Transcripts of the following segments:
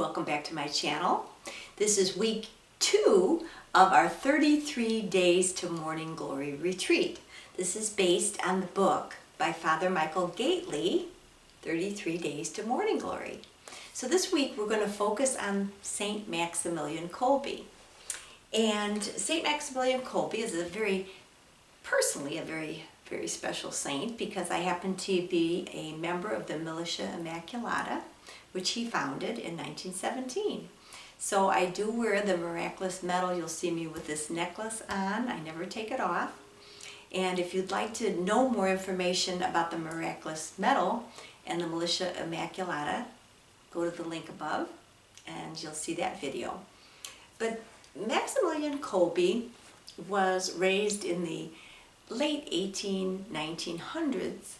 welcome back to my channel. This is week 2 of our 33 Days to Morning Glory retreat. This is based on the book by Father Michael Gaitley, 33 Days to Morning Glory. So this week we're going to focus on Saint Maximilian Kolbe. And Saint Maximilian Kolbe is personally a very special saint because I happen to be a member of the Militia Immaculata, which he founded in 1917. So I do wear the miraculous medal. You'll see me with this necklace on. I never take it off. And if you'd like to know more information about the miraculous medal and the Militia Immaculata, go to the link above and you'll see that video. But Maximilian Kolbe was raised in the late 1900s,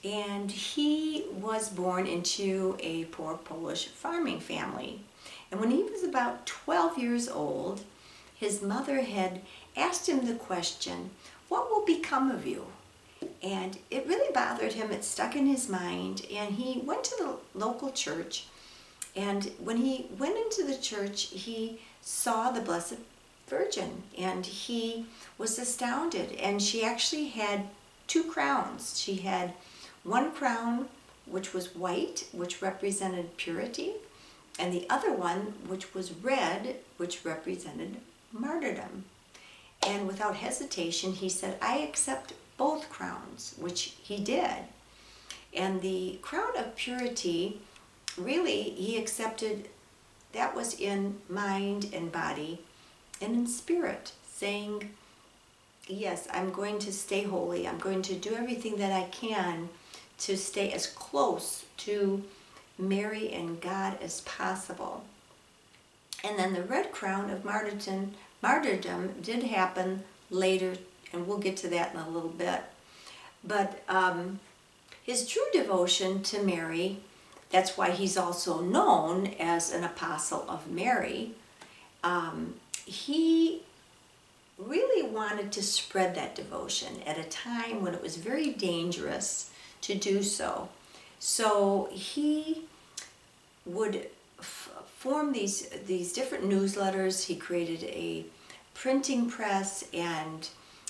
and he was born into a poor Polish farming family. And when he was about 12 years old, his mother had asked him the question, "What will become of you?" And it really bothered him. It stuck in his mind, and he went to the local church. And when he went into the church, he saw the Blessed Virgin, and he was astounded. And she actually had 2 crowns. She had one crown which was white, which represented purity, and the other one which was red, which represented martyrdom. And without hesitation, he said, "I accept both crowns," which he did. And the crown of purity, really, he accepted. That was in mind and body and in spirit, saying, yes, I'm going to stay holy. I'm going to do everything that I can to stay as close to Mary and God as possible. And then the red crown of martyrdom did happen later, and we'll get to that in a little bit. But his true devotion to Mary, that's why he's also known as an apostle of Mary, he really wanted to spread that devotion at a time when it was very dangerous to do so. So he would form these different newsletters. He created a printing press, and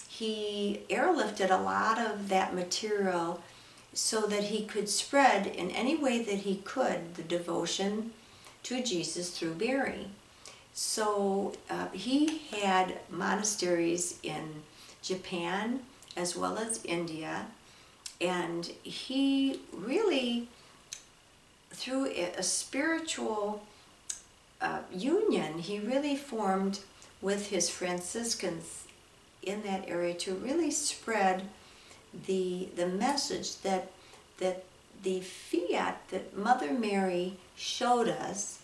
he airlifted a lot of that material so that he could spread in any way that he could the devotion to Jesus through Mary. So he had monasteries in Japan as well as India, and he really, through a spiritual union, he really formed with his Franciscans in that area to really spread the message that the fiat that Mother Mary showed us,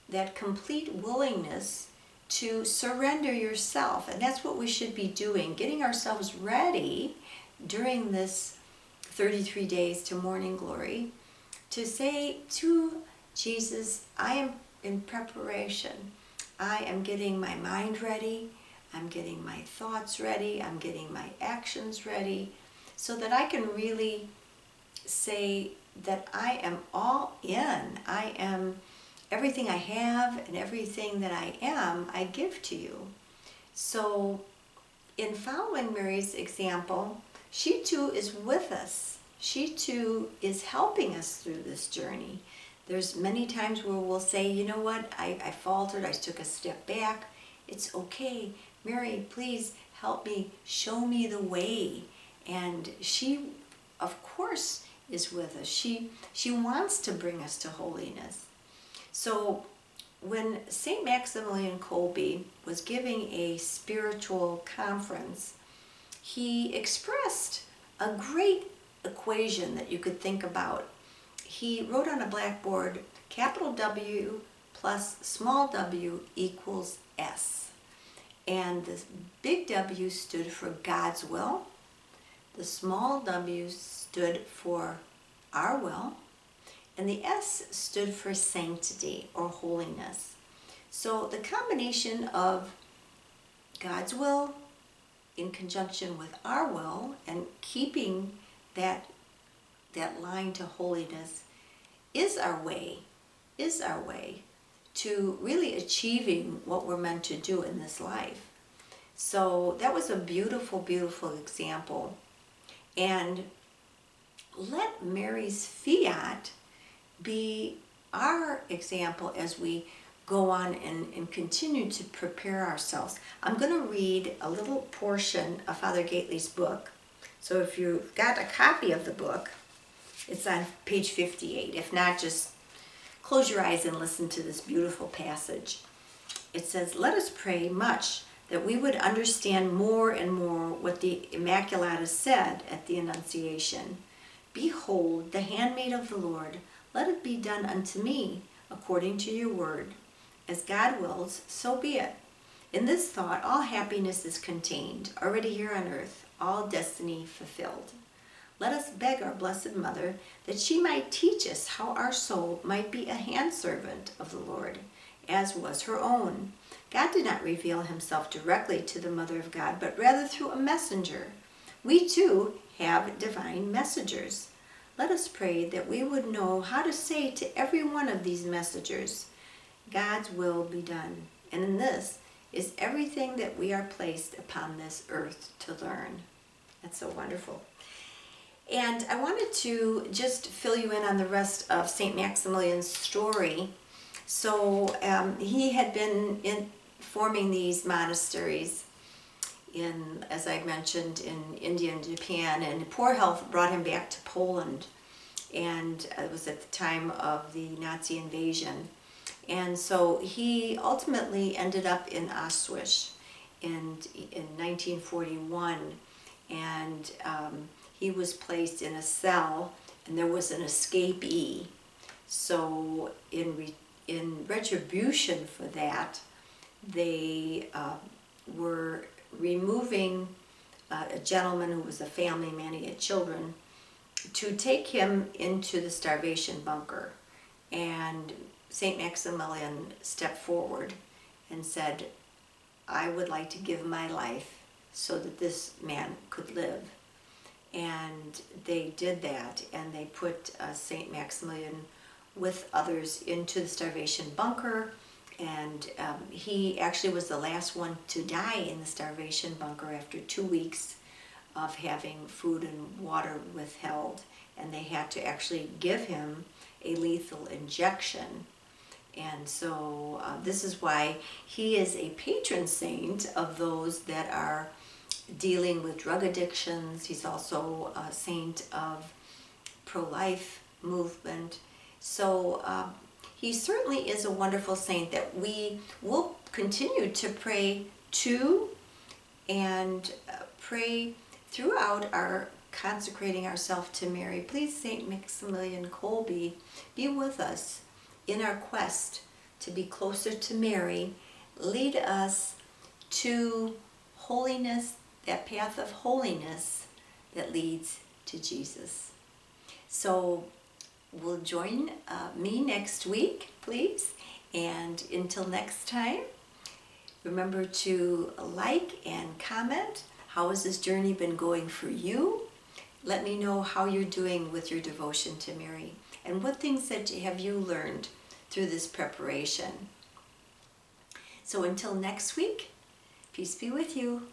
that complete willingness to surrender yourself. And that's what we should be doing, getting ourselves ready during this 33 days to morning glory to say to Jesus, I am in preparation. I am getting my mind ready. I'm getting my thoughts ready. I'm getting my actions ready so that I can really say that I am all in. I am everything I have, and everything that I am, I give to you. So in following Mary's example, she too is with us. She too is helping us through this journey. There's many times where we'll say, you know what, I faltered, I took a step back. It's okay. Mary, please help me, show me the way. And she, of course, is with us. She wants to bring us to holiness. So when Saint Maximilian Kolbe was giving a spiritual conference, he expressed a great equation that you could think about. He wrote on a blackboard, capital W plus small w equals S. And the big W stood for God's will. The small w stood for our will. And the S stood for sanctity or holiness. So the combination of God's will in conjunction with our will and keeping that line to holiness is our way. to really achieving what we're meant to do in this life. So that was a beautiful, beautiful example. And let Mary's fiat be our example as we go on and continue to prepare ourselves. I'm going to read a little portion of Father Gaitley's book. So if you've got a copy of the book, it's on page 58. If not, just close your eyes and listen to this beautiful passage. It says, "Let us pray much that we would understand more and more what the Immaculata said at the Annunciation. Behold, the handmaid of the Lord, let it be done unto me according to your word. As God wills, so be it. In this thought, all happiness is contained, already here on earth, all destiny fulfilled. Let us beg our Blessed Mother that she might teach us how our soul might be a handservant of the Lord, as was her own. God did not reveal himself directly to the Mother of God, but rather through a messenger. We too have divine messengers. Let us pray that we would know how to say to every one of these messengers, God's will be done. And in this is everything that we are placed upon this earth to learn." That's so wonderful. And I wanted to just fill you in on the rest of St. Maximilian's story. So he had been forming these monasteries in, as I mentioned, in India and Japan, and poor health brought him back to Poland, and it was at the time of the Nazi invasion. And so he ultimately ended up in Auschwitz in 1941, and he was placed in a cell, and there was an escapee. So in retribution for that, they were removing a gentleman who was a family man, he had children, to take him into the starvation bunker. And St. Maximilian stepped forward and said, I would like to give my life so that this man could live. And they did that, and they put St. Maximilian with others into the starvation bunker, and he actually was the last one to die in the starvation bunker after 2 weeks of having food and water withheld, and they had to actually give him a lethal injection. And so this is why he is a patron saint of those that are dealing with drug addictions. He's also a saint of pro-life movement. So he certainly is a wonderful saint that we will continue to pray to and pray throughout our consecrating ourselves to Mary. Please, St. Maximilian Kolbe, be with us in our quest to be closer to Mary. Lead us to holiness, that path of holiness that leads to Jesus. So we'll join me next week, please. And until next time, remember to like and comment. How has this journey been going for you? Let me know how you're doing with your devotion to Mary, and what things that have you learned through this preparation. So until next week, peace be with you.